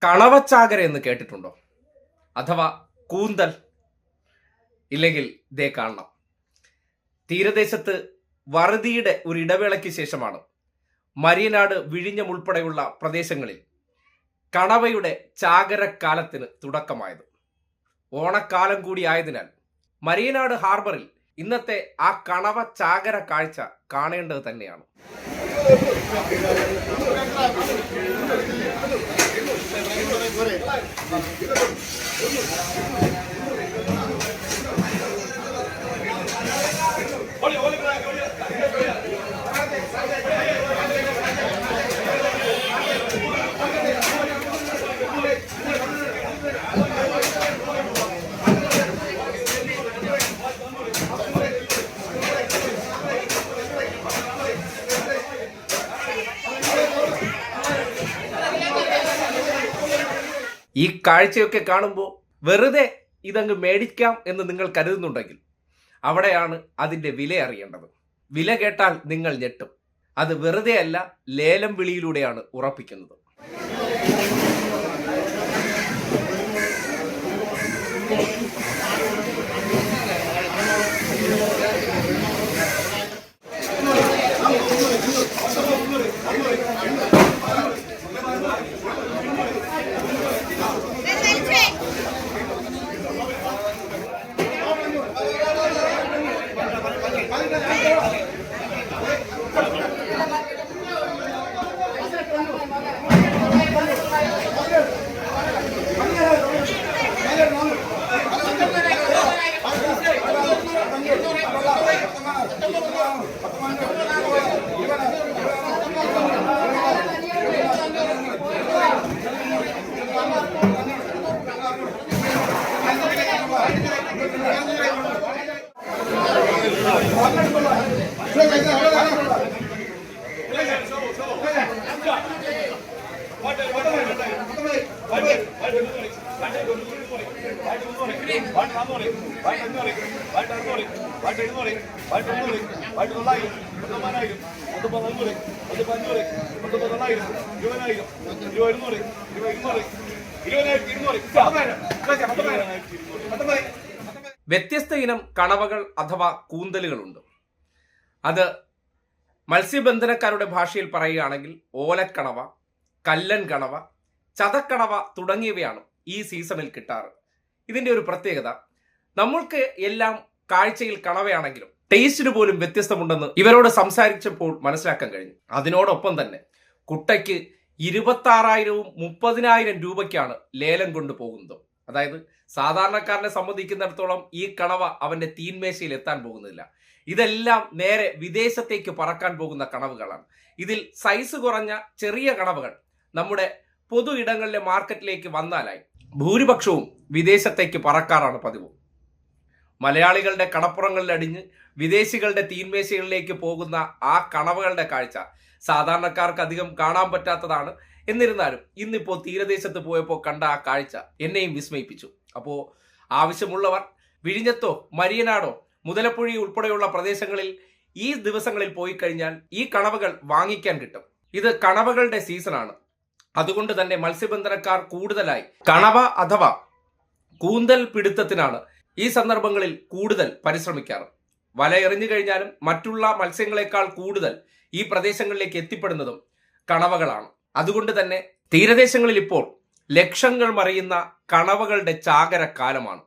കണവച്ചാകര എന്ന് കേട്ടിട്ടുണ്ടോ? അഥവാ കൂന്തൽ? ഇല്ലെങ്കിൽ ദേ കാണണം. തീരദേശത്ത് വറുതിയുടെ ഒരു ഇടവേളയ്ക്ക് ശേഷമാണ് മരിയനാട്, വിഴിഞ്ഞം ഉൾപ്പെടെയുള്ള പ്രദേശങ്ങളിൽ കണവയുടെ ചാകരക്കാലത്തിന് തുടക്കമായത്. ഓണക്കാലം കൂടി ആയതിനാൽ മരിയനാട് ഹാർബറിൽ ഇന്നത്തെ ആ കണവ ചാകര കാഴ്ച കാണേണ്ടത് തന്നെയാണ്. ഈ കാഴ്ചയൊക്കെ കാണുമ്പോൾ വെറുതെ ഇതങ്ങ് മേടിക്കാം എന്ന് നിങ്ങൾ കരുതുന്നുണ്ടെങ്കിൽ അവിടെയാണ് അതിൻ്റെ വില അറിയേണ്ടത്. വില കേട്ടാൽ നിങ്ങൾ ഞെട്ടും. അത് വെറുതെ അല്ല, ലേലം വിളിയിലൂടെയാണ് ഉറപ്പിക്കുന്നത്. വ്യത്യസ്ത ഇനം കണവകൾ അഥവാ കൂന്തലുകളുണ്ട്. അത് മത്സ്യബന്ധനക്കാരുടെ ഭാഷയിൽ പറയുകയാണെങ്കിൽ ഓലക്കണവ, കല്ലൻ കണവ, ചതക്കണവ തുടങ്ങിയവയാണ് ഈ സീസണിൽ കിട്ടാറ്. ഇതിന്റെ ഒരു പ്രത്യേകത, നമ്മൾക്ക് എല്ലാം കാഴ്ചയിൽ കണവയാണെങ്കിലും ടേസ്റ്റിന് പോലും വ്യത്യസ്തമുണ്ടെന്ന് ഇവരോട് സംസാരിച്ചപ്പോൾ മനസ്സിലാക്കാൻ കഴിഞ്ഞു. അതിനോടൊപ്പം തന്നെ കുട്ടയ്ക്ക് 26,000-വും 30,000 രൂപയ്ക്കാണ് ലേലം കൊണ്ടുപോകുന്നത്. അതായത് സാധാരണക്കാരനെ സംബന്ധിക്കുന്നിടത്തോളം ഈ കണവ അവന്റെ തീൻമേശയിൽ എത്താൻ പോകുന്നില്ല. ഇതെല്ലാം നേരെ വിദേശത്തേക്ക് പറക്കാൻ പോകുന്ന കണവുകളാണ്. ഇതിൽ സൈസ് കുറഞ്ഞ ചെറിയ കണവുകൾ നമ്മുടെ പൊതു ഇടങ്ങളിലെ മാർക്കറ്റിലേക്ക് വന്നാലായി ഭൂരിപക്ഷവും വിദേശത്തേക്ക് പറക്കാറാണ് പതിവ്. മലയാളികളുടെ കടപ്പുറങ്ങളിൽ അടിഞ്ഞ് വിദേശികളുടെ തീൻമേശകളിലേക്ക് പോകുന്ന ആ കണവകളുടെ കാഴ്ച സാധാരണക്കാർക്ക് അധികം കാണാൻ പറ്റാത്തതാണ്. എന്നിരുന്നാലും ഇന്നിപ്പോൾ തീരദേശത്ത് പോയപ്പോൾ കണ്ട ആ കാഴ്ച എന്നെയും വിസ്മയിപ്പിച്ചു. അപ്പോൾ ആവശ്യമുള്ളവർ വിഴിഞ്ഞത്തോ മരിയനാടോ മുതലപ്പുഴി ഉൾപ്പെടെയുള്ള പ്രദേശങ്ങളിൽ ഈ ദിവസങ്ങളിൽ പോയി കഴിഞ്ഞാൽ ഈ കണവകൾ വാങ്ങിക്കാൻ കിട്ടും. ഇത് കണവകളുടെ സീസണാണ്. അതുകൊണ്ട് തന്നെ മത്സ്യബന്ധനക്കാർ കൂടുതലായി കണവ അഥവാ കൂന്തൽ പിടുത്തത്തിനാണ് ഈ സന്ദർഭങ്ങളിൽ കൂടുതൽ പരിശ്രമിക്കാറ്. വല എറിഞ്ഞു കഴിഞ്ഞാലും മറ്റുള്ള മത്സ്യങ്ങളെക്കാൾ കൂടുതൽ ഈ പ്രദേശങ്ങളിലേക്ക് എത്തിപ്പെടുന്നതും കണവകളാണ്. അതുകൊണ്ട് തന്നെ തീരദേശങ്ങളിൽ ഇപ്പോൾ ലക്ഷങ്ങൾ മറിയുന്ന കണവകളുടെ ചാകര കാലമാണ്.